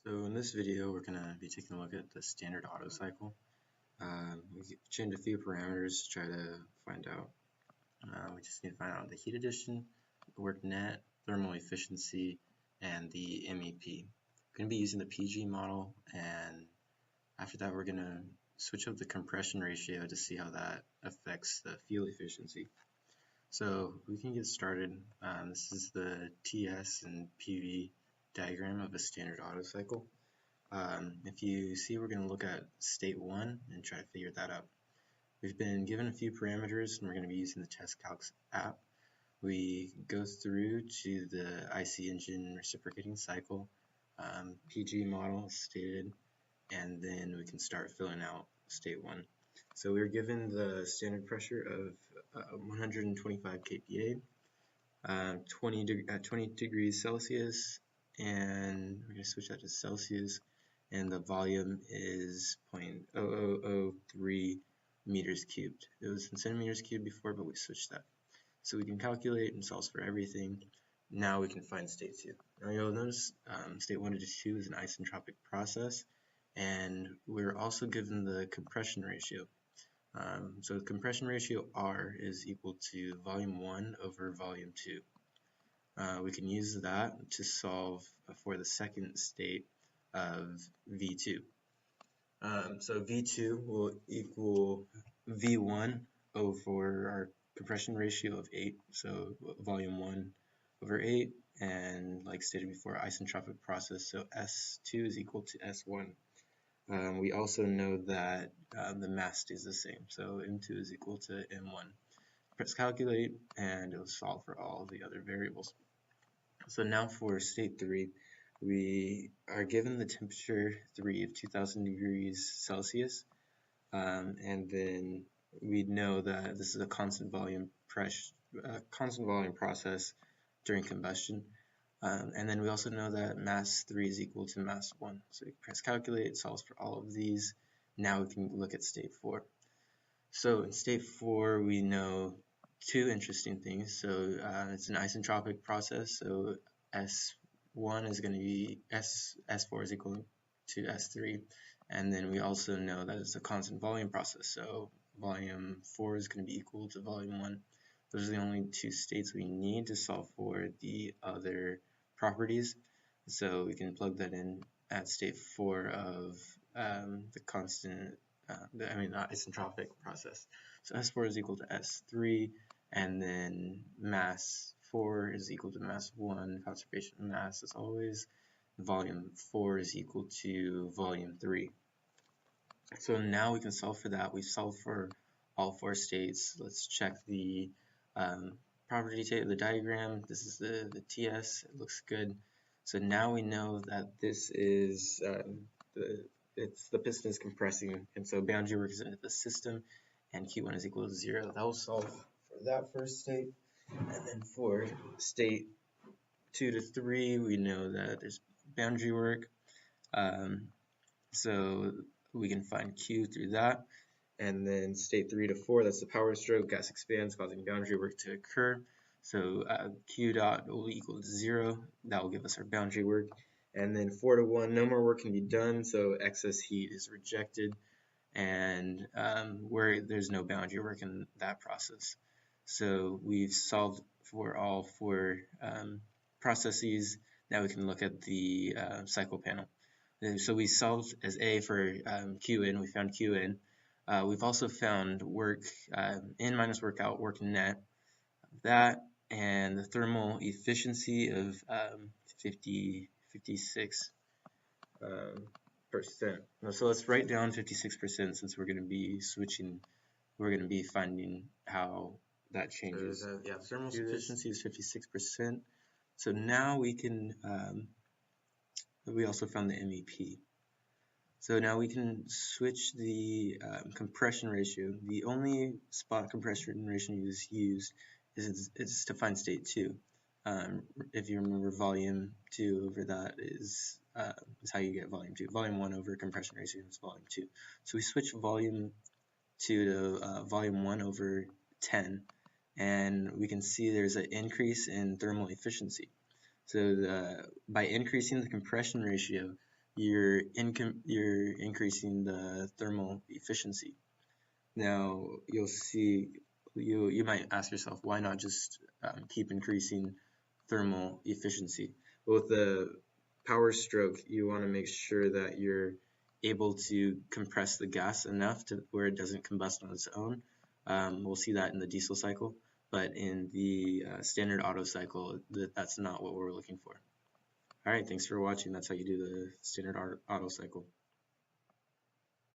So in this video, we're going to be taking a look at the standard Otto cycle. We changed a few parameters to try to find out. We just need to find out the heat addition, work net, thermal efficiency, and the MEP. We're going to be using the PG model, and after that, we're going to switch up the compression ratio to see how that affects the fuel efficiency. So we can get started. This is the TS and PV diagram of a standard Otto cycle. If you see, we're going to look at state 1 and try to figure that out. We've been given a few parameters, and we're going to be using the TESTapps app. We go through to the IC engine reciprocating cycle, PG model stated, and then we can start filling out state 1. So we were given the standard pressure of 125 kPa, 20 degrees Celsius, and we're going to switch that to Celsius, and the volume is 0.0003 meters cubed. It was in centimeters cubed before, but we switched that. So we can calculate and solve for everything. Now we can find state 2. Now you'll notice state 1 to 2 is an isentropic process, and we're also given the compression ratio. So the compression ratio R is equal to volume 1 over volume 2. We can use that to solve for the second state of V2. So V2 will equal V1 over our compression ratio of 8, so volume 1 over 8, and like stated before, isentropic process, so S2 is equal to S1. We also know that the mass stays the same, so M2 is equal to M1. Press calculate, and it'll solve for all the other variables. So now for state 3, we are given the temperature 3 of 2000 degrees Celsius, and then we know that this is a constant volume process during combustion. And then we also know that mass 3 is equal to mass 1. So we press calculate, it solves for all of these. Now we can look at state 4. So in state 4, we know two interesting things. So it's an isentropic process. So S1 is going to be S4 is equal to S3. And then we also know that it's a constant volume process. So volume 4 is going to be equal to volume 1. Those are the only two states we need to solve for the other properties. So we can plug that in at state 4 of the constant, the isentropic process. So S4 is equal to S3, and then mass 4 is equal to mass 1, conservation of mass as always. Volume 4 is equal to volume 3. So now we can solve for that. We've solved for all 4 states. Let's check the property table, the diagram. This is the TS. It looks good. So now we know that this is the piston is compressing, and so boundary work is into the system, and Q1 is equal to 0. That will solve for that first state. And then for state 2 to 3, we know that there's boundary work. So we can find Q through that. And then state 3 to 4, that's the power stroke, gas expands, causing boundary work to occur. So Q dot will equal to 0. That will give us our boundary work. And then 4 to 1, no more work can be done, so excess heat is rejected, and where there's no boundary work in that process. So we've solved for all 4 processes. Now we can look at the cycle panel. So we solved as A for Q in, we found Q in. We've also found work in minus work out, work net, that, and the thermal efficiency of 56%. So let's write down 56% since we're going to be switching, we're going to be finding how that changes. So thermal efficiency is 56%. So now we can, we also found the MEP. So now we can switch the compression ratio. The only spot compression ratio used is to find state 2. If you remember, volume 2 over that is how you get volume 2. Volume 1 over compression ratio is volume 2. So we switch volume 2 to volume 1 over 10, and we can see there's an increase in thermal efficiency. So by increasing the compression ratio, you're increasing the thermal efficiency. Now you'll see, you might ask yourself, why not just keep increasing thermal efficiency? Well, with the power stroke, you want to make sure that you're able to compress the gas enough to where it doesn't combust on its own. We'll see that in the diesel cycle, but in the standard Otto cycle, that's not what we're looking for. All right, thanks for watching. That's how you do the standard Otto cycle.